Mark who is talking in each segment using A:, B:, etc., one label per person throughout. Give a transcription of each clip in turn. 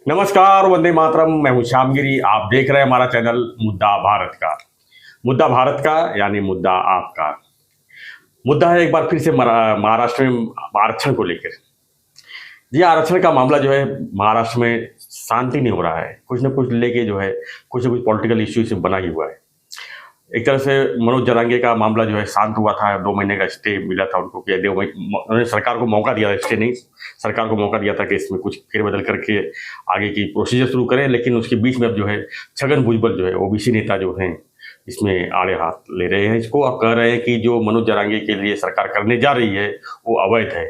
A: नमस्कार, वंदे मातरम। मैं हूं श्यामगिरी। आप देख रहे हैं हमारा चैनल मुद्दा भारत का। मुद्दा भारत का यानी मुद्दा आपका। मुद्दा है एक बार फिर से महाराष्ट्र में आरक्षण को लेकर। ये आरक्षण का मामला जो है महाराष्ट्र में शांति नहीं हो रहा है। कुछ ना कुछ लेके जो है कुछ ना कुछ पॉलिटिकल इश्यू से बना ही हुआ है। एक तरह से मनोज जरांगे का मामला जो है शांत हुआ था। 2 महीने का स्टे मिला था उनको कि उन्होंने सरकार को मौका दिया, स्टे नहीं, सरकार को मौका दिया था कि इसमें कुछ फेरबदल करके आगे की प्रोसीजर शुरू करें। लेकिन उसके बीच में अब जो है छगन भुजबल जो है ओबीसी नेता जो हैं इसमें आड़े हाथ ले रहे हैं। इसको आप कह रहे हैं कि जो मनोज जरांगे के लिए सरकार करने जा रही है वो अवैध है,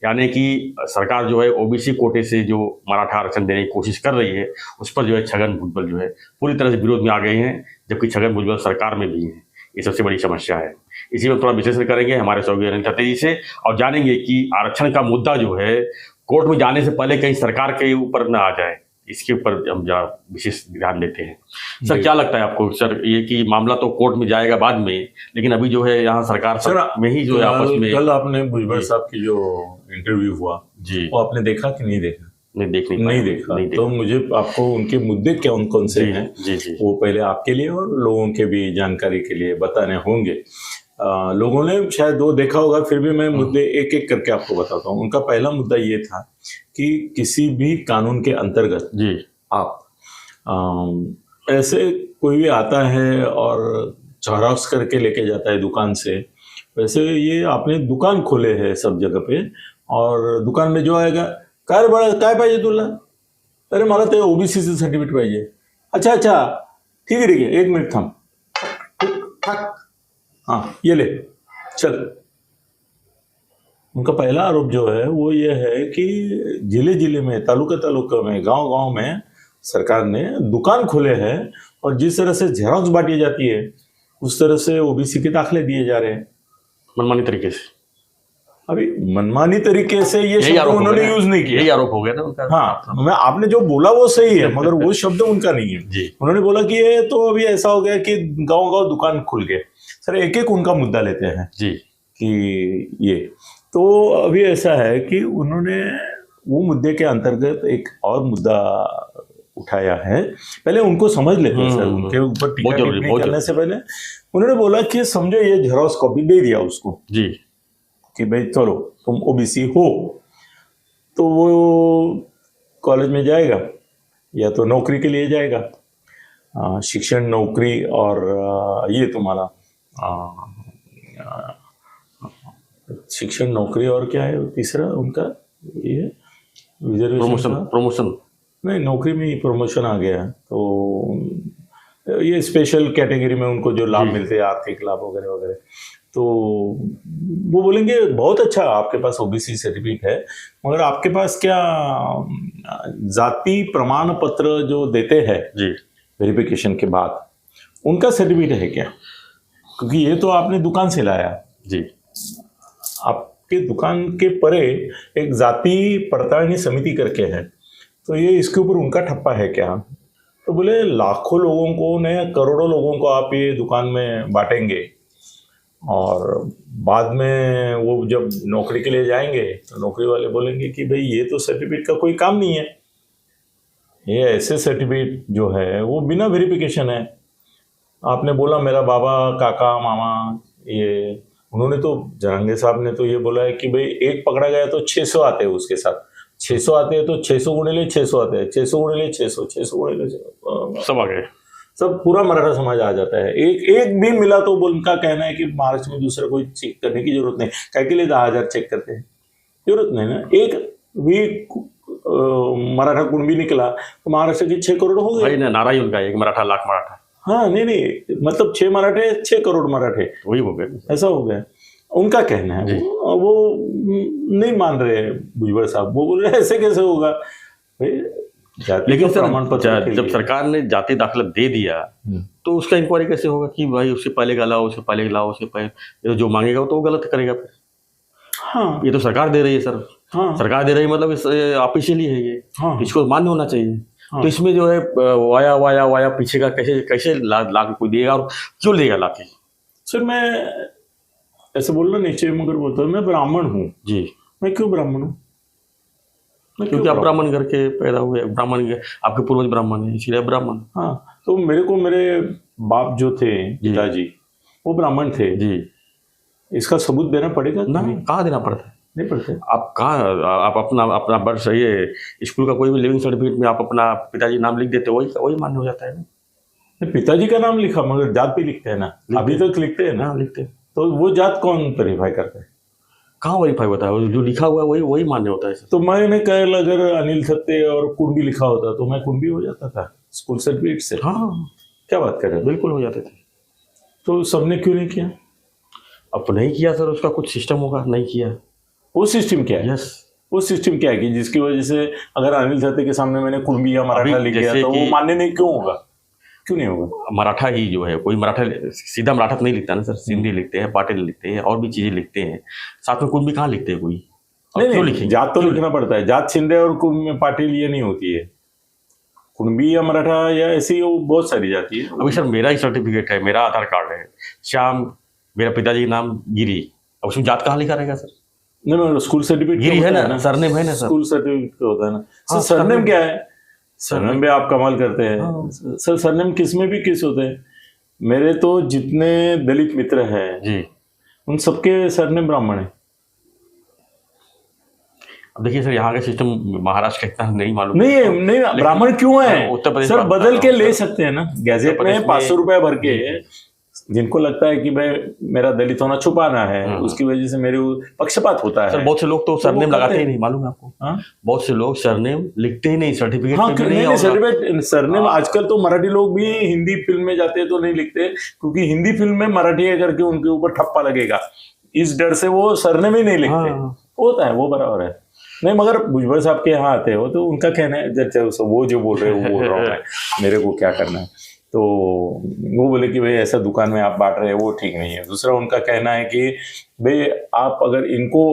A: यानी कि सरकार जो है ओबीसी कोटे से जो मराठा आरक्षण देने की कोशिश कर रही है उस पर जो है छगन भुजबल जो है पूरी तरह से विरोध में आ गए हैं, जबकि छगन भुजबल सरकार में भी हैं। ये सबसे बड़ी समस्या है। इसी में थोड़ा विश्लेषण करेंगे हमारे सहयोगी अनिल खत्री जी से और जानेंगे कि आरक्षण का मुद्दा जो है कोर्ट में जाने से पहले कहीं सरकार के ऊपर न आ जाए, इसके ऊपर हम जरा विशेष ध्यान देते हैं। सर, क्या लगता है आपको सर ये कि मामला तो कोर्ट में जाएगा बाद में, लेकिन अभी जो है यहाँ सरकार में ही जो है आपस में।
B: कल आपने भुजबल साहब की जो इंटरव्यू हुआ
A: जी,
B: वो आपने देखा कि नहीं देखा?
A: नहीं देखा।
B: तो मुझे आपको उनके मुद्दे कौन कौन से हैं
A: जी
B: वो पहले आपके लिए और लोगों के भी जानकारी के लिए बताने होंगे। लोगों ने शायद वो देखा होगा, फिर भी मैं मुद्दे एक एक करके आपको बताता हूँ। उनका पहला मुद्दा ये था कि किसी भी कानून के अंतर्गत
A: जी
B: आप ऐसे कोई भी आता है और झेरॉक्स करके लेके जाता है दुकान से, वैसे ये आपने दुकान खोले है सब जगह पे और दुकान में जो आएगा काय बड़ा काय पाहिजे तुला, अरे मला ते ओबीसीचं सर्टिफिकेट पाहिजे, अच्छा ठीक है 1 मिनिट थांब, हाँ ये ले चल। उनका पहला आरोप जो है वो ये है कि जिले जिले में, तालुका में, गांव में सरकार ने दुकान खोले हैं और जिस तरह से झेरॉक्स बांटी जाती है उस तरह से ओबीसी के दाखले दिए जा रहे हैं
A: मनमानी तरीके से।
B: अभी मनमानी तरीके से ये शब्द उन्होंने यूज नहीं किया,
A: यही आरोप हो गया ना उनका।
B: हाँ, मैं आपने जो बोला वो सही है मगर वो शब्द उनका नहीं है
A: जी।
B: उन्होंने बोला कि ये तो अभी ऐसा हो गया कि गांव दुकान खुल गए। सर एक एक उनका मुद्दा लेते हैं
A: जी
B: कि ये तो अभी ऐसा है कि उन्होंने वो मुद्दे के अंतर्गत एक और मुद्दा उठाया है। पहले उनको समझ लेते हैं सर, उनके ऊपर टीका टिप्पणी करने से पहले उन्होंने बोला कि समझो ये झेरॉक्स कॉपी दे दिया उसको
A: जी
B: कि भाई चलो तुम ओबीसी हो, तो वो कॉलेज में जाएगा या तो नौकरी के लिए जाएगा, शिक्षण, नौकरी और ये तुम्हारा शिक्षण, नौकरी और क्या है तीसरा उनका, ये
A: प्रमोशन
B: नहीं, नौकरी में ही प्रमोशन आ गया। तो ये स्पेशल कैटेगरी में उनको जो लाभ मिलते हैं, आर्थिक लाभ वगैरह वगैरह, तो वो बोलेंगे बहुत अच्छा आपके पास ओबीसी सर्टिफिकेट है, मगर आपके पास क्या जाति प्रमाण पत्र जो देते हैं जी वेरिफिकेशन के बाद उनका सर्टिफिकेट है क्या? क्योंकि ये तो आपने दुकान से लाया जी, आपके दुकान के परे एक जाति पड़तालनी समिति करके है, तो ये इसके ऊपर उनका ठप्पा है क्या? तो बोले लाखों लोगों को ने, करोड़ों लोगों को आप ये दुकान में बांटेंगे और बाद में वो जब नौकरी के लिए जाएंगे तो नौकरी वाले बोलेंगे कि भाई ये तो सर्टिफिकेट का कोई काम नहीं है, ये ऐसे सर्टिफिकेट जो है वो बिना वेरिफिकेशन है। आपने बोला मेरा बाबा, काका, मामा, ये उन्होंने तो जरांगे साहब ने तो ये बोला है कि भाई एक पकड़ा गया तो 600 आते हैं उसके साथ, 600 आते हैं तो 600 गुणे 600 आते हैं, 600 गुणे 600, 600 गुणे
A: सब आ गए, सब
B: पूरा मराठा समाज आ जाता है। एक भी मिला तो उनका कहना है कि महाराष्ट्र में दूसरा कोई चेक करने की जरूरत नहीं, क्या के लिए 10,000 चेक करते हैं, जरूरत नहीं ना। एक भी मराठा कुणबी निकला तो महाराष्ट्र के 6 करोड़ हो गए।
A: नारा ही उनका एक मराठा लाख मराठा।
B: हाँ नहीं मतलब 6 मराठे 6 करोड़ मराठे वही हो गए, ऐसा हो गया उनका कहना है। वो नहीं मान रहे भुजबल साहब, वो बोल रहे ऐसे कैसे होगा।
A: लेकिन सर जब सरकार ने जाति दाखिला दे दिया तो उसका इंक्वायरी कैसे होगा कि भाई उससे पहले का लाओ, उससे पहले लाओ, उससे पहले जो मांगेगा तो वो गलत करेगा फिर। हाँ, ये तो सरकार दे रही है सर। हाँ, सरकार दे रही है मतलब ऑफिशियली है ये। हाँ, इसको मान्य होना चाहिए। हाँ, तो इसमें जो है वाया पीछे का कैसे ला कोई देगा और क्यों लेगा ला के?
B: सर मैं ऐसे बोलना नीचे मगर बोलता हूँ मैं ब्राह्मण हूँ जी, मैं क्यों ब्राह्मण हूँ?
A: क्योंकि आप ब्राह्मण घर के पैदा हुए, ब्राह्मण के आपके पूर्वज ब्राह्मण है, इसलिए ब्राह्मण।
B: हाँ, तो मेरे को मेरे बाप जो थे पिताजी वो ब्राह्मण थे
A: जी।
B: इसका सबूत देना पड़ेगा?
A: नहीं, कहाँ देना पड़ता है?
B: नहीं पड़ते।
A: आप कहाँ, आप अपना अपना बर्थ, ये स्कूल का कोई भी लिविंग सर्टिफिकेट में आप अपना पिताजी नाम लिख देते, वही मान्य हो जाता है ना।
B: पिताजी का नाम लिखा मगर जात भी लिखते हैं ना, अभी तक लिखते हैं ना।
A: हाँ, लिखते हैं।
B: तो वो जात कौन वेरीफाई करता है?
A: कहाँ वेरीफाई होता है? जो लिखा हुआ है वही मान्य होता है सर।
B: तो मैंने कहा अगर अनिल थत्ते और कुंडी लिखा होता तो मैं कुंडी हो जाता था स्कूल सर्टिफिकेट से।
A: हाँ,
B: क्या बात कर रहे हो?
A: बिल्कुल हो जाते थे।
B: तो सबने क्यों नहीं किया?
A: अब नहीं किया सर, उसका कुछ सिस्टम होगा, नहीं किया।
B: वो सिस्टम क्या है?
A: यस,
B: वो सिस्टम क्या है कि जिसकी वजह से अगर अनिल थत्ते के सामने मैंने कुंडी या मराठा लिख दिया तो वो मान्य नहीं क्यों होगा? क्यों नहीं होगा?
A: मराठा ही जो है, कोई मराठा सीधा मराठा तो नहीं लिखता ना सर, सिंधी लिखते हैं, पाटिल लिखते हैं, और भी चीजें लिखते हैं, साथ में कुंभी कहाँ लिखते हैं कोई?
B: नहीं, जात तो लिखना पड़ता है। जात शिंदे और पाटिल ये नहीं होती है, कुणबी या मराठा या ऐसी बहुत सारी जाती है।
A: अभी सर मेरा ही सर्टिफिकेट है, मेरा आधार कार्ड है श्याम, मेरा पिताजी का नाम गिरी, अब उसमें जात कहाँ लिखा रहेगा सर?
B: नहीं, स्कूल सर्टिफिकेट
A: गिरी है ना, सरनेम है ना सर,
B: स्कूल सर्टिफिकेट होता है ना। सरनेम क्या है? सरनेम भी आप कमाल करते हैं सर। सरनेम किस में भी किस होते हैं। मेरे तो जितने दलित मित्र हैं
A: जी,
B: उन सबके सरनेम ब्राह्मण है।
A: अब देखिए सर, यहाँ का सिस्टम महाराष्ट्र का इतना नहीं मालूम।
B: नहीं, ब्राह्मण क्यों है
A: उत्तर प्रदेश
B: सर? बदल के ले सकते हैं ना गैजेट में 500 रुपए भर के। जिनको लगता है कि भाई मेरा दलित होना छुपाना है, उसकी वजह से मेरे पक्षपात होता है।
A: सर बहुत से लोग तो सरनेम लगाते ही नहीं, मालूम है आपको? बहुत से लोग सरनेम लिखते ही नहीं, सर्टिफिकेट में भी नहीं।
B: सर्टिफिकेट सरनेम आजकल तो मराठी लोग भी हिंदी फिल्म में जाते हैं तो नहीं लिखते, क्योंकि हिंदी फिल्म में मराठी है करके उनके ऊपर ठप्पा लगेगा, इस डर से वो सरनेम ही नहीं लिखते। होता है वो बराबर है। नहीं, मगर भुजबल साहब के यहाँ आते हो तो उनका कहना है वो जो बोल रहे हो वो बोल रहा हूँ मैं, मेरे को क्या करना है। तो वो बोले कि भाई ऐसा दुकान में आप बांट रहे हैं वो ठीक नहीं है। दूसरा उनका कहना है कि भाई आप अगर इनको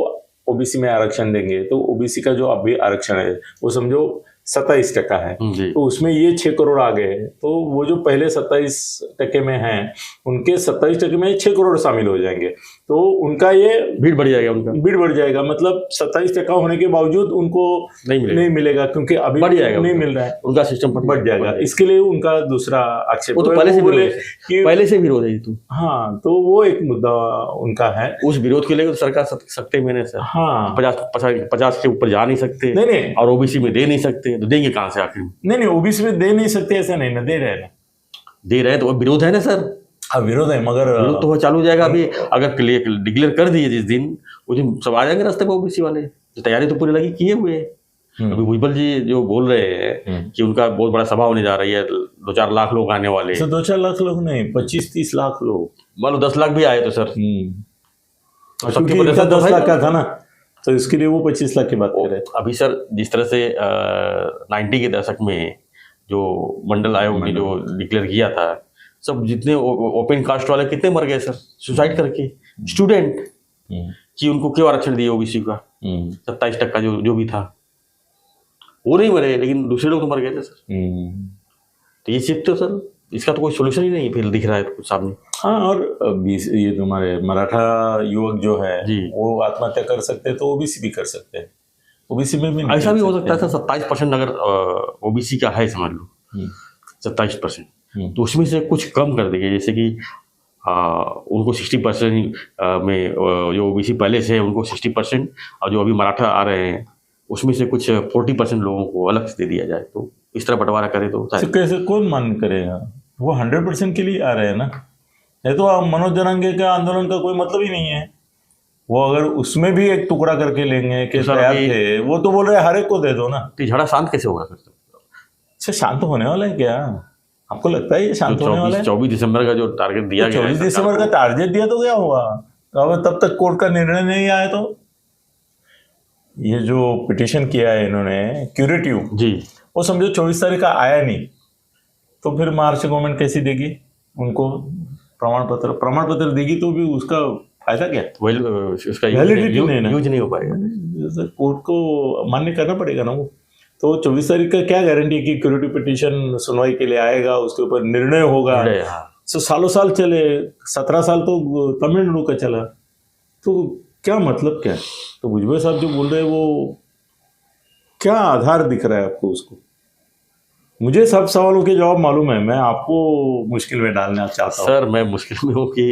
B: ओबीसी में आरक्षण देंगे तो ओबीसी का जो अभी आरक्षण है वो समझो 27% है, तो उसमें ये 6 करोड़ आ गए, तो वो जो पहले 27% में हैं उनके 27% में 6 करोड़ शामिल हो जाएंगे, तो उनका ये भीड़ बढ़ जाएगा। मतलब 27% होने के बावजूद उनको नहीं मिलेगा क्योंकि अभी नहीं मिल रहा है,
A: उनका सिस्टम बढ़ जाएगा।
B: इसके लिए उनका दूसरा आक्षेप
A: तो पहले से विरोध है तो।
B: हाँ, तो वो एक मुद्दा उनका है।
A: उस विरोध के लिए सरकार सख्ते में सर, हाँ 50 के ऊपर जा नहीं सकते, नहीं, और ओबीसी में दे नहीं सकते, तो देंगे कहां से आखिर?
B: नहीं, ओबीसी में दे नहीं सकते ऐसा नहीं ना, दे रहे तो विरोध है ना सर। हाँ, विरोध है, मगर
A: विरोध तो चालू हो जाएगा अभी। अगर डिक्लेयर कर दिए जिस दिन, उस दिन सब आ जाएंगे रास्ते पे ओबीसी वाले। तो तैयारी तो पूरी लगी किए हुए। अभी भुजबल जी जो बोल रहे हैं कि उनका बहुत बड़ा सभा होने जा रही है, 2-4 लाख लोग आने वाले।
B: 2-4 लाख लोग नहीं, 25-30 लाख लोग।
A: मान लो 10 लाख भी आए तो सर,
B: सबके बदला 10 लाख का था ना, तो इसके लिए वो 25 लाख की बात कर रहे हैं।
A: अभी सर जिस तरह से 90 के दशक में जो मंडल आयोग ने जो डिक्लेयर किया था, सब जितने ओपन कास्ट वाले कितने मर गए सर सुसाइड करके। स्टूडेंट कि उनको क्यों आरक्षण दिए ओबीसी का 27% जो भी था, वो नहीं मरे, लेकिन दूसरे लोग तो मर गए थे सर। तो ये चीज तो सर, इसका तो कोई सोल्यूशन ही नहीं फिर दिख रहा है कुछ सामने।
B: हाँ, और ये तुम्हारे मराठा युवक जो है वो आत्महत्या कर सकते हैं, तो ओबीसी भी कर सकते हैं। ओबीसी में भी
A: ऐसा भी हो सकता है सर, 27% अगर ओबीसी का है समझ लो 27%, तो उसमें से कुछ कम कर देंगे, जैसे कि उनको 60% में जो ओबीसी पहले से है उनको 60%, और जो अभी मराठा आ रहे हैं उसमें से कुछ 40% लोगों को अलग से दे दिया जाए। तो इस तरह बंटवारा करे तो
B: कैसे कौन मान्य करेगा? वो 100% के लिए आ रहे हैं ना। नहीं तो मनोज जरांगे के आंदोलन का कोई मतलब ही नहीं है। वो अगर उसमें भी एक टुकड़ा करके लेंगे कि तैयार थे, वो तो बोल रहे हर एक को दे दो ना।
A: तो झगड़ा शांत कैसे होगा सर?
B: अच्छा, शांत होने वाला है क्या? आपको लगता है ये शांत होने वाला है?
A: 24 दिसंबर का जो टारगेट दिया गया,
B: 24 दिसंबर का टारगेट दिया तो क्या हुआ? अब तब तक कोर्ट का निर्णय नहीं आया तो ये जो पिटिशन किया है इन्होंने क्यूरेटिव जी, वो समझो 24 तारीख का आया नहीं, तो फिर महाराष्ट्र गवर्नमेंट कैसी देगी उनको प्रमाण पत्र देगी, तो भी उसका फायदा क्या?
A: उसका यूज नहीं हो पाएगा,
B: कोर्ट को मान्य करना पड़ेगा ना वो। तो 24 तारीख का क्या गारंटी है कि क्यूरेटिव पिटिशन सुनवाई के लिए आएगा, उसके ऊपर निर्णय होगा। तो सालों साल चले, 17 साल तो तमिलनाडु का चला, तो क्या मतलब क्या है? तो भुजबल साहब जो बोल रहे हैं वो क्या आधार दिख रहा है आपको उसको? मुझे सब सवालों के जवाब मालूम है, मैं आपको मुश्किल में डालना चाहता हूँ।
A: सर मैं मुश्किल में हूँ कि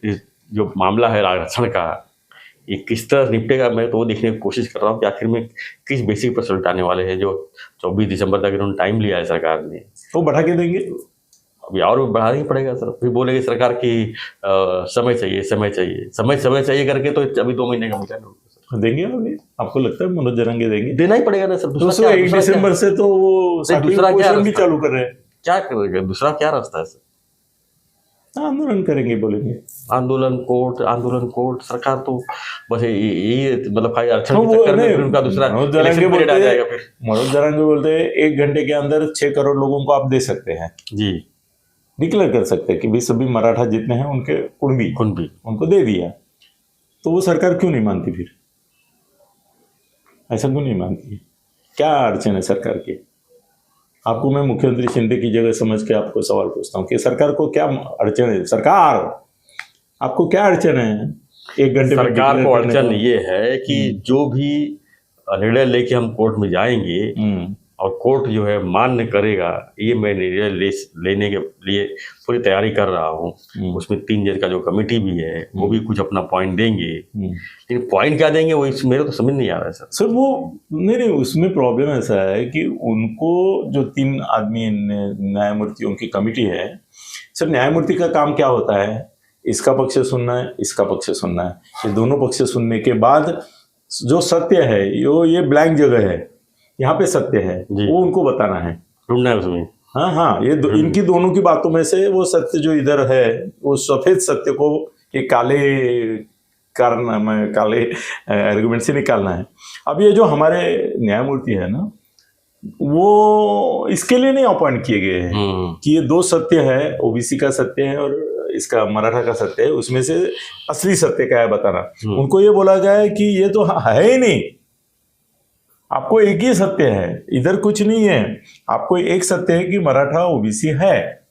A: ये जो मामला है आरक्षण का, ये किस तरह निपटेगा, मैं तो वो देखने की कोशिश कर रहा हूँ कि आखिर में किस बेसिक पर सुलटाने वाले हैं। जो 24 दिसंबर तक इन्होंने टाइम लिया है सरकार ने,
B: वो बढ़ा के देंगे।
A: अभी और बढ़ाना ही पड़ेगा सर। अभी बोलेंगे सरकार की समय चाहिए, समय चाहिए, समय चाहिए करके तो अभी 2 महीने का मिला है।
B: देंगे अभी, आपको लगता है मनोज जरंगे देंगे?
A: देना ही पड़ेगा ना सर।
B: दूसरा 1 दिसंबर से तो वो
A: दूसरा क्या
B: भी चालू कर रहे हैं।
A: क्या करेगा? दूसरा क्या रास्ता है सर?
B: आंदोलन करेंगे बोलेंगे।
A: आंदोलन कोर्ट सरकार तो बस यही मतलब खाली आरक्षण
B: तो
A: के चक्कर में फिर उनका दूसरा इलेक्शन पीरियड आ जाएगा। फिर
B: मनोज जरंगे बोलते हैं 1 घंटे के अंदर 6 करोड़ लोगों को आप दे सकते हैं,
A: जी
B: डिक्लेयर कर सकते हैं कि भाई सभी मराठा जितने हैं उनके कुणबी उनको दे दिया। तो वो सरकार क्यों नहीं मानती? फिर ऐसा क्यों नहीं मानती है? क्या अड़चन है सरकार की? आपको मैं मुख्यमंत्री शिंदे की जगह समझ के आपको सवाल पूछता हूँ कि सरकार को क्या अड़चन है? सरकार आपको क्या अड़चन है? 1 घंटे में
A: सरकार को अड़चन ये है कि जो भी निर्णय लेके हम कोर्ट में जाएंगे और कोर्ट जो है मान्य करेगा, ये मैं निर्णय लेने के लिए पूरी तैयारी कर रहा हूँ। उसमें 3 जज का जो कमेटी भी है वो भी कुछ अपना पॉइंट देंगे, लेकिन पॉइंट क्या देंगे वो मेरे तो समझ नहीं आ रहा है सर।
B: वो नहीं, उसमें प्रॉब्लम ऐसा है कि उनको जो 3 आदमी न्यायमूर्तियों की कमेटी है सर, न्यायमूर्ति का काम क्या होता है? इसका पक्ष सुनना है, इसका पक्ष सुनना है। ये दोनों पक्ष सुनने के बाद जो सत्य है, ये ब्लैंक जगह है, यहाँ पे सत्य है, वो उनको बताना है,
A: ढूंढना है उसमें।
B: हाँ, ये इनकी दोनों की बातों में से वो सत्य जो इधर है, वो सफेद सत्य को एक काले आर्गुमेंट से निकालना है। अब ये जो हमारे न्यायमूर्ति है ना, वो इसके लिए नहीं अपॉइंट किए गए हैं कि ये 2 सत्य है, ओबीसी का सत्य है और इसका मराठा का सत्य है, उसमें से असली सत्य क्या है बताना। उनको ये बोला गया है कि ये तो है ही नहीं, आपको एक ही सत्य है, इधर कुछ नहीं है। आपको एक सत्य है कि मराठा ओबीसी है,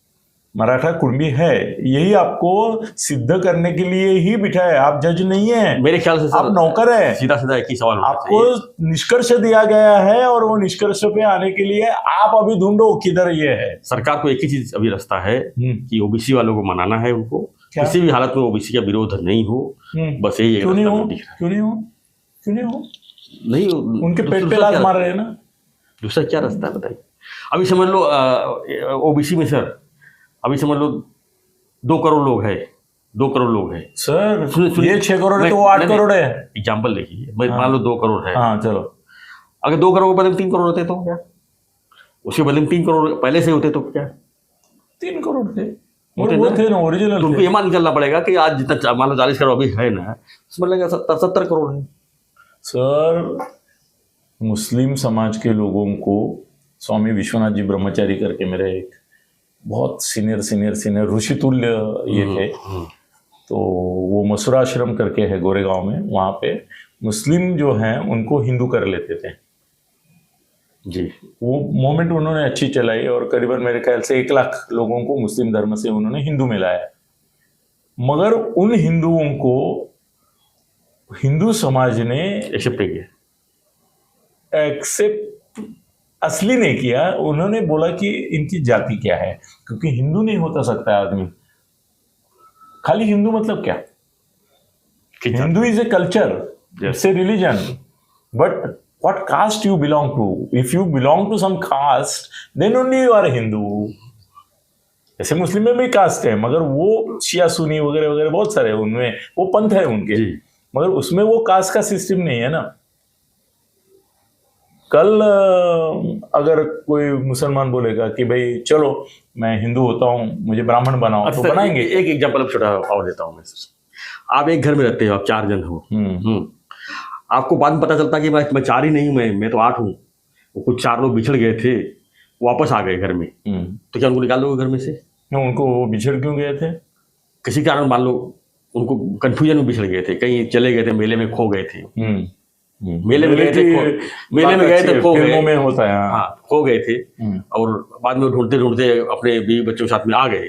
B: मराठा कुणबी है, यही आपको सिद्ध करने के लिए ही बिठाया। आप जज नहीं है,
A: मेरे ख्याल से सर,
B: आप नौकर है।
A: सीधा सीधा एक ही सवाल
B: आपको निष्कर्ष दिया गया है और वो निष्कर्ष पे आने के लिए आप अभी ढूंढो किधर ये है।
A: सरकार को एक ही चीज अभी रास्ता है कि ओबीसी वालों को मनाना है, उनको किसी भी हालत में ओबीसी का विरोध नहीं हो, बस यही।
B: क्यों नहीं हो? नहीं, उनके पेट पे लात मार रहे हैं ना।
A: दूसरा क्या रास्ता है बताइए? अभी समझ लो ओबीसी में सर, अभी समझ लो 2 करोड़ लोग हैं, 2 करोड़ लोग हैं
B: सर। ये 6 करोड़ है तो वो 8 करोड़ है।
A: एग्जाम्पल देखिए, मान लो 2 करोड़ है।
B: हाँ चलो,
A: अगर 2 करोड़ के बदले में 3 करोड़ होते तो क्या? उसके बदले में 3 करोड़ पहले से होते तो क्या?
B: 3 करोड़ थे, वो थे ना ओरिजिनल।
A: तो उनको ये मान के चलना पड़ेगा कि आज जितना मान लो 40 करोड़ अभी है ना, उसमें लगेगा 70 करोड़ है। सर
B: मुस्लिम समाज के लोगों को स्वामी विश्वनाथ जी ब्रह्मचारी करके मेरे एक बहुत सीनियर ऋषितुल्य ये थे, तो वो मसूराश्रम करके है गोरेगांव में, वहाँ पे मुस्लिम जो हैं उनको हिंदू कर लेते थे जी। वो मोमेंट उन्होंने अच्छी चलाई और करीबन मेरे ख्याल से 1 लाख लोगों को मुस्लिम धर्म से उन्होंने हिंदू में लाया। मगर उन हिंदुओं को हिंदू समाज ने एक्सेप्ट असली नहीं किया। उन्होंने बोला कि इनकी जाति क्या है, क्योंकि हिंदू नहीं होता सकता आदमी। खाली हिंदू मतलब क्या? Hindu is a culture, it's a religion, but what caste you belong to. If you belong to some caste then only you are Hindu. ऐसे मुस्लिम में भी कास्ट है, मगर वो शिया सुन्नी वगैरह वगैरह बहुत सारे हैं, उनमें वो पंथ है उनके, मगर उसमें वो कास्ट का सिस्टम नहीं है ना। कल अगर कोई मुसलमान बोलेगा कि भाई चलो मैं हिंदू होता हूँ, मुझे ब्राह्मण बनाओ, तो बनाएंगे।
A: एक एग्जांपल अब छोटा और देता हूँ मैं। आप एक घर में रहते हो, आप 4 जन हो, आपको बाद में पता चलता कि मैं 4 ही नहीं हूँ, मैं तो 8 हूँ। वो कुछ 4 लोग बिछड़ गए थे, वापस आ गए घर में, तो क्या उनको निकाल दोगे घर में से?
B: उनको वो बिछड़ क्यों गए थे?
A: किसी कारण मान लो उनको कंफ्यूजन में बिछड़ गए थे, कहीं चले गए थे, मेले में खो गए थे, मेले में गए थे, खो गए,
B: फिल्मों में होता है।
A: हाँ, खो गए थे और बाद में ढूंढते ढूंढते अपने बीवी बच्चों के साथ में आ गए।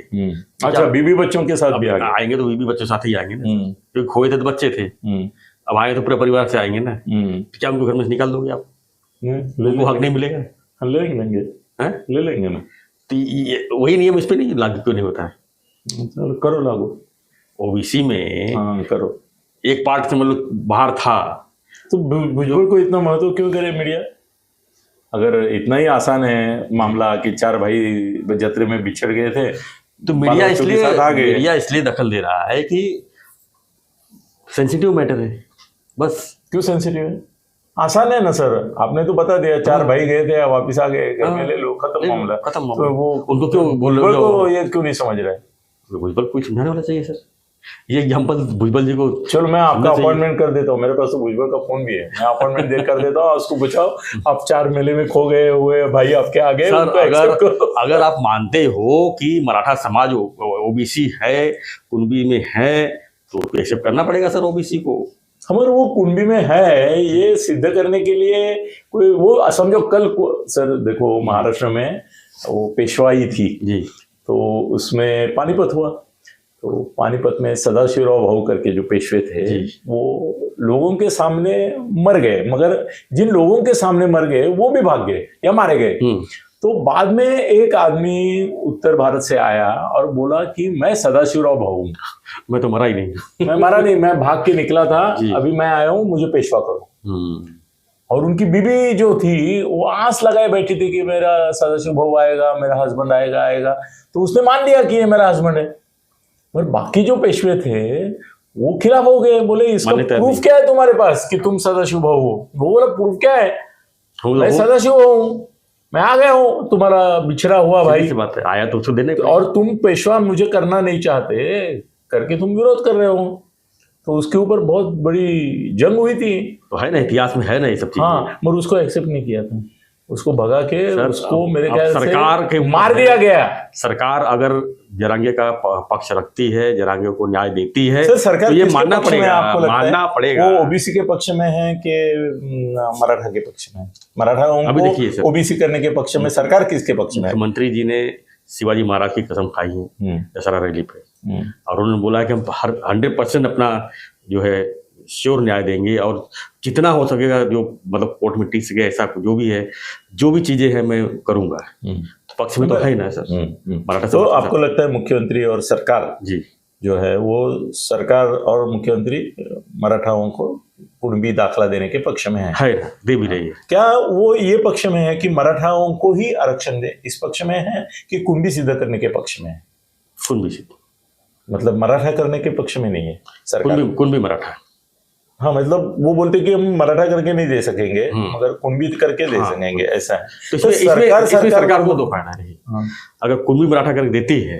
B: अच्छा, बीवी बच्चों के साथ भी
A: आएंगे तो बीवी बच्चों के साथ ही आएंगे ना, क्योंकि खोए थे तो बच्चे थे, अब आए तो पूरे परिवार से आएंगे ना, तो क्या उनको घर में से निकाल दोगे आप?
B: ले
A: उनको हक नहीं मिलेगा?
B: हाँ, ले लेंगे,
A: हैं?
B: ले लेंगे ना।
A: तो वही नियम इस पे नहीं लागू क्यों नहीं होता है?
B: चलो करो लागू।
A: ओबीसी में
B: हाँ करो।
A: एक पार्ट से मतलब बाहर था,
B: तो भुजबल को इतना महत्व क्यों करे मीडिया? अगर इतना ही आसान है मामला कि 4 भाई जत्रे में बिछड़ गए थे,
A: तो
B: बाल बच्चों के साथ आ गए।
A: मीडिया इसलिए दखल दे रहा है कि सेंसिटिव मैटर है, बस।
B: क्यों सेंसिटिव है? आसान है ना सर, आपने तो बता दिया 4 भाई गए थे, वापिस आ गए, घर में ले लो, खत्म मामला।
A: खत्म
B: तो वो
A: उनको क्यों बोल रहे
B: भुजबल
A: हो?
B: को ये क्यों नहीं समझ रहा है?
A: भुजबल को समझाने वाला चाहिए सर, ये एग्जाम्पल भुजबल जी को।
B: चलो मैं आपका
A: समझना चाहिए।
B: अपॉइंटमेंट कर देता हूँ, मेरे पास तो भुजबल का फोन भी है, मैं अपॉइंटमेंट दे कर देता हूँ, उसको पूछाओ आप 4 मेले में खो गए हुए भाई आपके आगे।
A: सर अगर आप मानते हो कि मराठा समाज ओबीसी है, कुणबी में है, तो एक्सेप्ट करना पड़ेगा सर ओबीसी को।
B: हमारे वो कुंभी में है, ये सिद्ध करने के लिए कोई वो समझो कल सर देखो महाराष्ट्र में वो पेशवाई थी
A: जी,
B: तो उसमें पानीपत हुआ, तो पानीपत में सदाशिवराव भाऊ करके जो पेशवे थे वो लोगों के सामने मर गए, मगर जिन लोगों के सामने मर गए वो भी भाग गए या मारे गए। तो बाद में एक आदमी उत्तर भारत से आया और बोला कि मैं सदाशिवराव भाऊ हूं,
A: मैं तो मरा ही नहीं,
B: मैं मरा नहीं, मैं भाग के निकला था, अभी मैं आया हूं, मुझे पेशवा करो। और उनकी बीबी जो थी वो आस लगाए बैठी थी कि मेरा सदाशिव भाऊ आएगा, मेरा हस्बैंड आएगा, तो उसने मान लिया कि ये मेरा हस्बैंड है। और बाकी जो पेशवे थे वो खिलाफ हो गए, बोले इसका प्रूफ क्या है तुम्हारे पास कि तुम सदाशिव भाऊ हो? वो बोला प्रूफ क्या है, मैं सदाशिव हूँ, मैं आ गया हूँ, तुम्हारा बिछड़ा हुआ भाई
A: बात है, आया तो उसको देने
B: और तुम पेशवा मुझे करना नहीं चाहते करके तुम विरोध कर रहे हो। तो उसके ऊपर बहुत बड़ी जंग हुई थी,
A: तो है ना, इतिहास में है ना ये सब चीजें।
B: हाँ, मगर उसको एक्सेप्ट नहीं किया था, उसको भगा के उसको मेरे ख्याल से
A: सरकार के
B: मार दिया गया।
A: सरकार अगर जरांगे का पक्ष रखती है, जरांगे को न्याय देती है,
B: सर सरकार
A: तो ये मानना पड़ेगा,
B: आपको लगता
A: मानना
B: है
A: पड़ेगा।
B: वो ओबीसी के पक्ष में है कि मराठा के पक्ष में है? मराठाओं को ओबीसी करने के पक्ष में सरकार किसके पक्ष में है?
A: मुख्यमंत्री जी ने शिवाजी महाराज की कसम खाई है दशहरा रैली पे, और उन्होंने बोला कि हम 100% अपना जो है श्योर न्याय देंगे, और जितना हो सकेगा जो मतलब कोर्ट में टिक सके ऐसा जो भी है, जो भी चीजें हैं मैं करूंगा। तो पक्ष में तो है ना सर मराठा।
B: तो आपको लगता है मुख्यमंत्री और सरकार
A: जी
B: जो है वो सरकार और मुख्यमंत्री मराठाओं को कुणबी दाखला देने के पक्ष में है
A: ना, दे भी रही है?
B: क्या वो ये पक्ष में है कि मराठाओं को ही आरक्षण दे, इस पक्ष में है कि कुणबी सिद्ध करने के पक्ष में है?
A: कुणबी सिद्ध, मतलब
B: मराठा करने के पक्ष में नहीं है सरकार।
A: कुणबी मराठा,
B: हाँ, मतलब वो बोलते कि हम मराठा करके नहीं दे सकेंगे मगर कुणबी करके दे सकेंगे, ऐसा है।
A: तो इसमें सरकार को दो फायदा नहीं। अगर कुणबी मराठा करके देती है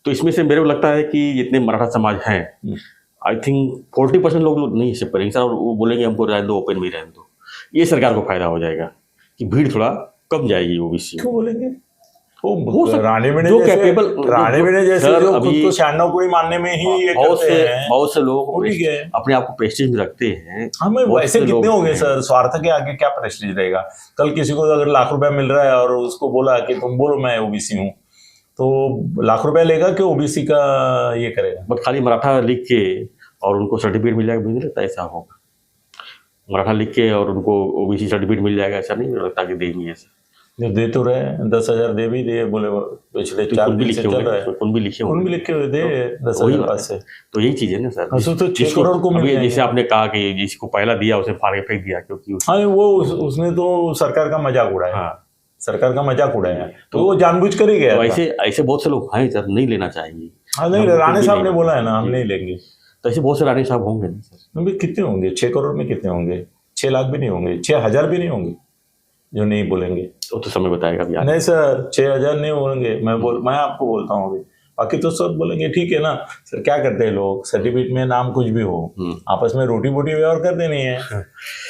A: तो इसमें से मेरे को लगता है कि जितने मराठा समाज हैं, आई थिंक 40% लोग नहीं एक्सेप्ट करेंगे सर, और वो बोलेंगे हमको रहने दो, ओपन में रहने दो। ये सरकार को फायदा हो जाएगा कि भीड़ थोड़ा कम जाएगी ओबीसी।
B: क्यों बोलेंगे?
A: रानी विनय जैसे
B: जो खुद को 96 कोई मानने में ही ये करते हैं,
A: बहुत से लोग अपने आप को प्रेस्टीज में रखते हैं।
B: हमें वैसे कितने होंगे सर, स्वार्थ के आगे क्या प्रेस्टीज रहेगा? कल किसी को अगर लाख रुपया मिल रहा है और उसको बोला कि तुम बोलो मैं ओबीसी हूँ, तो लाख रुपया लेगा कि ओबीसी का ये करेगा?
A: बट खाली मराठा लिख के और उनको सर्टिफिकेट मिल जाएगा, मुझे लगता है ऐसा होगा। मराठा लिख के और उनको ओबीसी सर्टिफिकेट मिल जाएगा, ऐसा नहीं लगता कि देंगे ऐसा।
B: दे तो रहे 10,000 दे भी दिए, बोले पिछले 4 दिन से चल रहा है,
A: कुणबी लिखे हुए
B: दे 10,000 से।
A: तो यही चीज है ना सर,
B: तो 6 करोड़ को मिल,
A: जैसे आपने कहा कि जिसको पहला दिया उसे फाड़ के फेंक दिया, क्योंकि
B: हाँ वो उसने तो सरकार का मजाक उड़ाया, सरकार का मजाक उड़ाया, तो वो जानबूझ कर ही गया।
A: तो ऐसे बहुत से लोग हैं सर, नहीं लेना चाहिए।
B: हाँ नहीं, राणे साहब ने बोला है ना हम नहीं लेंगे,
A: तो ऐसे बहुत से राणे साहब होंगे ना सर।
B: कितने होंगे? 6 करोड़ में कितने होंगे? 6 लाख भी नहीं होंगे, 6,000 भी नहीं होंगे जो नहीं बोलेंगे।
A: तो समय बताएगा अभी।
B: नहीं सर, 6,000 नहीं होंगे, मैं आपको बोलता हूँ अभी, बाकी तो सब बोलेंगे ठीक है ना सर। क्या करते हैं लोग, सर्टिफिकेट में नाम कुछ भी हो, आपस में रोटी बोटी व्यवहार करते नहीं है,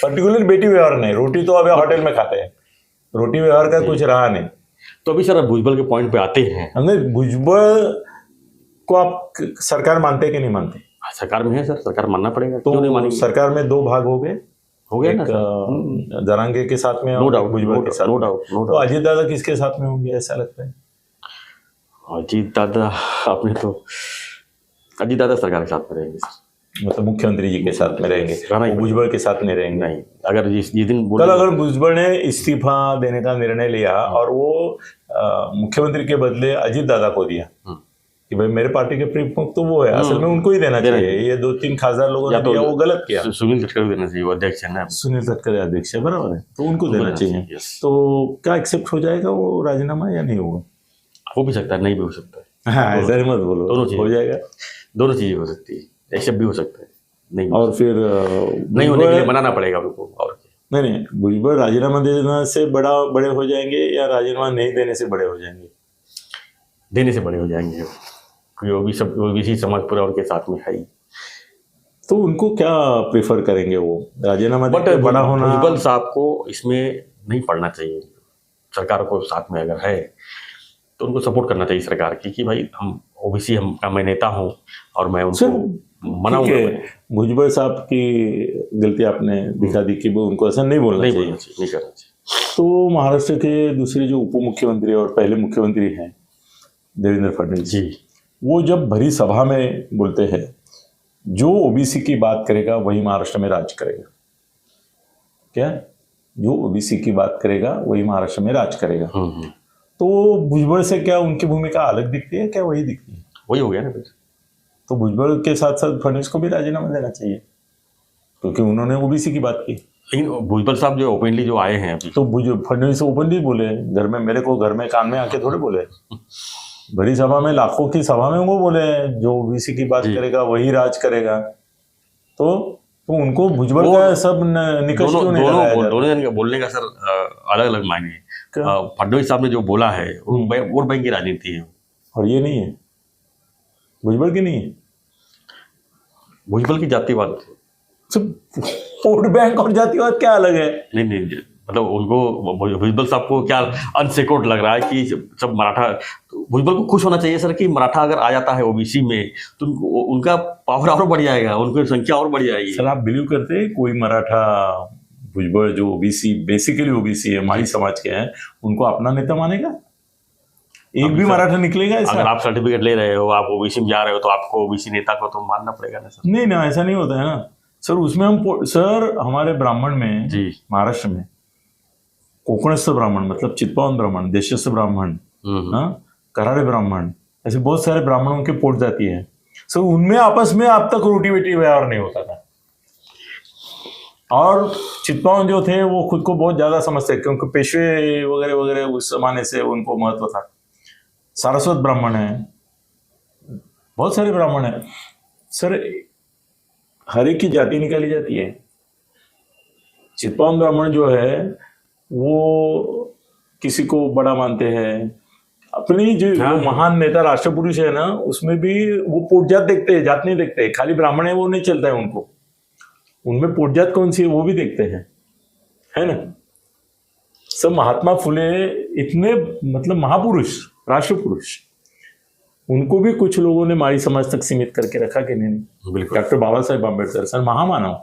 B: पर्टिकुलर बेटी व्यवहार नहीं, रोटी तो अभी होटल में खाते हैं, रोटी व्यवहार का कुछ रहा नहीं।
A: तो अभी सर भुजबल के पॉइंट पे आते हैं।
B: हमने भुजबल को आप सरकार मानते कि नहीं मानते?
A: सरकार में है सर, सरकार मानना पड़ेगा।
B: तो नहीं मानेंगे? सरकार में 2 भाग हो गए
A: ना
B: जरांगे के साथ में,
A: नो डाउट,
B: भुजबल के साथ,
A: नो डाउट।
B: तो अजीत दादा किसके साथ में होंगे ऐसा लगता है?
A: अजीत दादा अपने तो अजीत दादा सरकार के साथ में रहेंगे सर।
B: मतलब मुख्यमंत्री जी के साथ में रहेंगे,
A: रहना ही
B: वो भुजबल के साथ नहीं रहेंगे।
A: नहीं, अगर जिस दिन
B: कल अगर भुजबल ने इस्तीफा देने का निर्णय लिया और वो मुख्यमंत्री के बदले अजीत दादा को दिया कि भाई मेरे पार्टी के प्रमुख तो वो है, असल में उनको ही देना चाहिए, ये 2-3 खासदार लोगों ने दिया, वो गलत किया।
A: सुनील तटकरे को देना चाहिए, वो अध्यक्ष है ना।
B: सुनील तटकरे अध्यक्ष है, बराबर है, तो उनको देना चाहिए। तो क्या एक्सेप्ट हो जाएगा वो राजीनामा या नहीं होगा?
A: हो भी सकता है, नहीं भी हो सकता है।
B: हाँ, ऐसा ही मत बोलो,
A: दोनों चीजें
B: हो जाएगा,
A: दोनों चीजें हो सकती है, एक्सेप्ट भी हो सकता है, नहीं
B: और फिर
A: नहीं होने के लिए मनाना पड़ेगा उनको। और
B: नहीं, भुजबल राजीनामा देने से बड़े हो जाएंगे या राजीनामा नहीं देने से बड़े हो जाएंगे?
A: देने से बड़े हो जाएंगे, क्योंकि वो भी समाज पूरा उनके साथ में है ही।
B: तो उनको क्या प्रेफर करेंगे वो, राजीनामा
A: बट
B: देकर बड़ा होना?
A: भुजबल साहब को इसमें नहीं पड़ना चाहिए, सरकार को साथ में अगर है तो उनको सपोर्ट करना चाहिए सरकार की कि भाई हम ओबीसी, हम मैं नेता हूं और मैं उनको मनाऊंगा।
B: भुजबल साहब की गलती आपने दिखा दी कि वो उनको ऐसा नहीं बोलना चाहिए,
A: नहीं करना चाहिए।
B: तो महाराष्ट्र के दूसरे जो उप मुख्यमंत्री और पहले मुख्यमंत्री हैं देवेंद्र फडणवीस जी, वो जब भरी सभा में बोलते हैं जो ओबीसी की बात करेगा वही महाराष्ट्र में राज करेगा। क्या? जो ओबीसी की बात करेगा वही महाराष्ट्र में राज करेगा। तो भुजबल से क्या उनकी भूमिका अलग दिखती है, क्या वही दिखती है?
A: वही हो गया ना फिर।
B: तो भुजबल के साथ साथ फडणवीस को भी राजीनामा देना चाहिए, क्योंकि उन्होंने ओबीसी की बात की।
A: लेकिन भुजबल साहब जो ओपनली जो आए हैं अभी,
B: तो फडणवीस ओपनली बोले, घर में मेरे को घर में कान में आके थोड़े बोले, बड़ी सभा में, लाखों की सभा में वो बोले जो ओबीसी की बात करेगा वही राज करेगा। तो उनको भुजबल का सब निकष क्यों नहीं लगाया जाता?
A: दोनों जन बोलने का सर अलग अलग मायने है। फडणवीस साहब ने जो बोला है वोट बैंक की राजनीति है, और
B: ये नहीं है भुजबल की, नहीं है
A: भुजबल की जातिवाद।
B: वोट बैंक और जातिवाद क्या अलग है? नहीं,
A: मतलब उनको भुजबल साहब को क्या अनसिक्योर्ड लग रहा है कि सब मराठा, भुजबल को खुश होना चाहिए सर कि मराठा अगर आ जाता है ओबीसी में तो उनका पावर और बढ़ जाएगा, उनकी संख्या और बढ़ जाएगी।
B: सर आप बिलीव करते हैं कोई मराठा, भुजबल जो ओबीसी, बेसिकली ओबीसी है, माली समाज के हैं, उनको अपना नेता मानेगा? एक भी मराठा निकलेगा ऐसा?
A: अगर आप सर्टिफिकेट ले रहे हो, आप ओबीसी में जा रहे हो, तो आपको ओबीसी नेता को तो मानना पड़ेगा ना सर।
B: नहीं ना, ऐसा नहीं होता है ना सर। उसमें हम सर हमारे ब्राह्मण में जी, महाराष्ट्र में कोकणस्थ ब्राह्मण, मतलब चित्पावन ब्राह्मण, देशस्थ ब्राह्मण, कराड़े ब्राह्मण, ऐसे बहुत सारे ब्राह्मणों के पोट जाती है सर। उनमें आपस में अब तक रोटी बेटी व्यवहार नहीं होता था, और चित्पावन जो थे वो खुद को बहुत ज्यादा समझते, क्योंकि पेशवे वगैरह वगैरह उस जमाने से उनको महत्व था। सारस्वत ब्राह्मण है, बहुत सारे ब्राह्मण है सर, हर एक की जाति निकाली जाती है। चित्पावन ब्राह्मण जो है वो किसी को बड़ा मानते हैं, अपनी जो महान नेता राष्ट्र पुरुष है ना, उसमें भी वो पोटजात देखते हैं, जात नहीं देखते। खाली ब्राह्मण है वो नहीं चलता है उनको, उनमें पोटजात कौन सी है वो भी देखते हैं, है ना। सब महात्मा फुले इतने मतलब महापुरुष, राष्ट्र पुरुष, उनको भी कुछ लोगों ने माड़ी समाज तक सीमित करके रखा कि नहीं? बिल्कुल। डॉक्टर बाबा साहेब आम्बेडकर सर महामानव,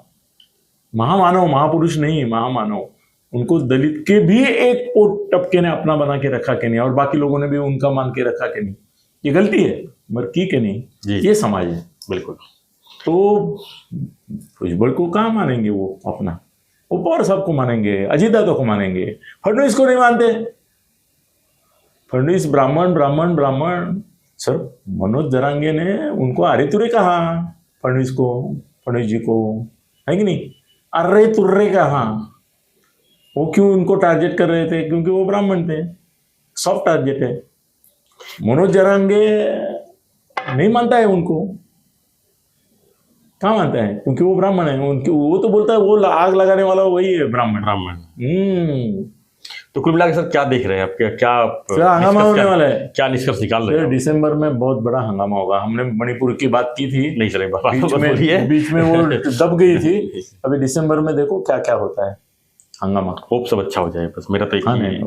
B: महापुरुष नहीं, महामानव, उनको दलित के भी एक पोट टपके ने अपना बना के रखा कि नहीं, और बाकी लोगों ने भी उनका मान के रखा कि नहीं? ये गलती है मगर की कि नहीं? ये समाज है। बिल्कुल। तो भुजबल को कहाँ मानेंगे वो अपना? वो पवार साहब को मानेंगे, अजीत दादा को मानेंगे, फडणवीस को नहीं मानते। फडणवीस ब्राह्मण सर। मनोज जरांगे ने उनको अरे तुरे कहा, फडणवीस जी को, है कि नहीं? अरे तुर्रे कहा। वो क्यों उनको टारगेट कर रहे थे? क्योंकि वो ब्राह्मण थे, सॉफ्ट टारगेट है। मनोज जरांगे नहीं मानता है उनको, कहाँ मानता है? क्योंकि वो ब्राह्मण है। उनकी वो तो बोलता है वो आग लगाने वाला वही है, ब्राह्मण।
A: तो कुल मिलाकर सर क्या देख रहे हैं आप? क्या
B: हंगामा होने वाला है?
A: क्या निष्कर्ष निकाल रहे हैं?
B: दिसंबर में बहुत बड़ा हंगामा होगा। हमने मणिपुर की बात की थी,
A: नहीं सर
B: बीच में वो दब गई थी। अभी दिसंबर में देखो क्या क्या होता है, हंगामा।
A: होप सब अच्छा हो जाए, बस मेरा तो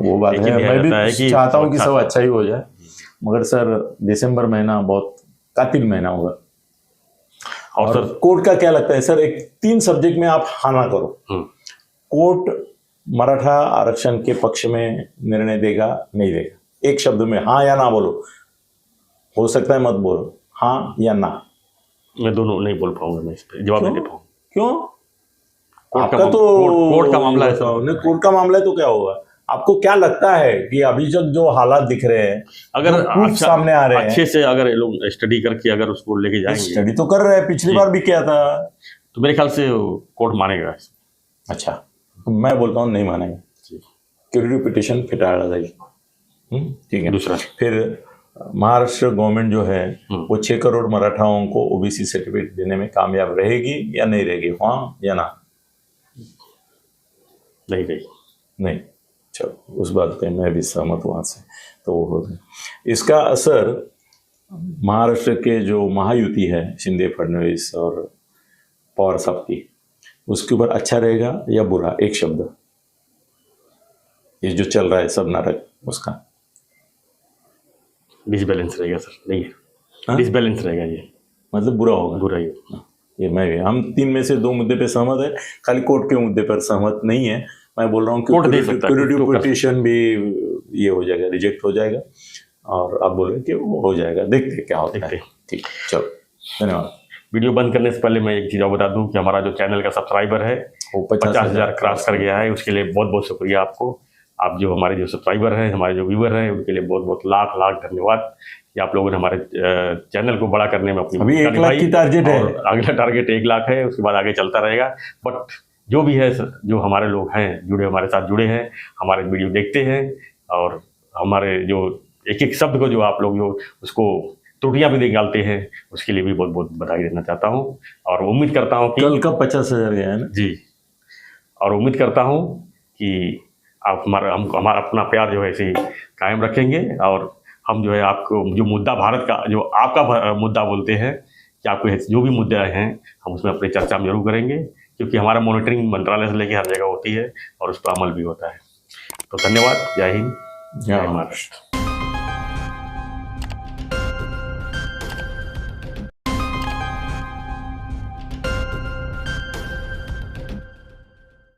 B: वो बात है। मैं भी चाहता हूँ कि सब अच्छा ही हो जाए, मगर सर दिसंबर महीना बहुत कातिल महीना होगा। और सर कोर्ट का क्या लगता है सर? 3 सब्जेक्ट में आप हाँ ना करो, कोर्ट मराठा आरक्षण के पक्ष में निर्णय देगा नहीं देगा? एक शब्द में हाँ या ना बोलो, हो सकता है मत बोलो, हाँ या ना।
A: मैं दोनों नहीं बोल पाऊंगा, मैं इस पे जवाब नहीं दे पाऊंगा।
B: क्यों?
A: कोर्ट का
B: आपका तो
A: कोर्ट का मामला है सर।
B: नहीं, कोर्ट का मामला है तो क्या होगा? आपको क्या लगता है कि अभी तक जो हालात दिख रहे हैं,
A: अगर
B: जो proof सामने आ रहे हैं,
A: अच्छे से अगर ये लोग स्टडी करके अगर उसको लेके जाएंगे,
B: स्टडी तो कर रहे हैं, पिछली बार भी किया था।
A: तो मेरे ख्याल से कोर्ट मानेगा।
B: अच्छा, मैं बोलता हूँ नहीं मानेंगे, क्यूरेटिव पिटीशन फिटाया जाएगी। ठीक है।
A: दूसरा
B: फिर महाराष्ट्र गवर्नमेंट जो है वो 6 करोड़ मराठाओं को ओबीसी सर्टिफिकेट देने में कामयाब रहेगी या नहीं रहेगी? हाँ या ना?
A: नहीं रहेगी।
B: नहीं, चलो उस बात पे मैं भी सहमत हूँ आपसे। तो वो हो गया। इसका असर महाराष्ट्र के जो महायुति है, शिंदे फडणवीस और पवार साहब की, उसके ऊपर अच्छा रहेगा या बुरा? एक शब्द, ये जो चल रहा है सब नाटक, उसका
A: डिसबैलेंस रहेगा सर। नहीं
B: हाँ?
A: डिसबैलेंस रहेगा, ये
B: मतलब बुरा होगा।
A: बुरा ही होगा।
B: ये मैं भी, हम 3 में से 2 मुद्दे पे सहमत है, खाली कोर्ट के मुद्दे पर सहमत नहीं है। मैं बोल रहा हूँ
A: कोर्ट दे सकता है,
B: क्यूरेटिव
A: कोर्ट कर
B: पिटीशन भी ये हो जाएगा, रिजेक्ट हो जाएगा, और आप बोल रहे हैं कि वो हो जाएगा, देखते हैं क्या होता है। ठीक, चलो धन्यवाद।
A: वीडियो बंद करने से पहले मैं एक चीज़ और बता दूं कि हमारा जो चैनल का सब्सक्राइबर है
B: वो
A: 50,000 क्रॉस कर गया है। उसके लिए बहुत बहुत शुक्रिया आपको। आप जो हमारे जो सब्सक्राइबर हैं, हमारे जो व्यूअर हैं, उनके लिए बहुत बहुत लाख लाख धन्यवाद कि आप लोगों ने हमारे चैनल को बड़ा करने में अपनी
B: अभी 1 लाख की टारगेट है।
A: अगला टारगेट 1 लाख है, उसके बाद आगे चलता रहेगा। बट जो भी है, जो हमारे लोग हैं जुड़े, हमारे साथ जुड़े हैं, हमारे वीडियो देखते हैं, और हमारे जो एक एक शब्द को जो आप लोग जो उसको त्रुटियां भी निकालते हैं, उसके लिए भी बहुत बहुत बधाई देना चाहता हूं। और उम्मीद करता हूं कि
B: कल का 50,000 गया है ना
A: जी, और उम्मीद करता हूं कि आप हमारा अपना प्यार जो है ऐसे ही कायम रखेंगे, और हम जो है आपको जो मुद्दा भारत का, जो आपका मुद्दा बोलते हैं, कि आपको जो भी मुद्दे हैं हम उसमें अपनी चर्चा में जरूर करेंगे, क्योंकि हमारा मॉनिटरिंग मंत्रालय से लेकर हर जगह होती है और उस पर अमल भी होता है। तो धन्यवाद। जय हिंद, जय महाराष्ट्र।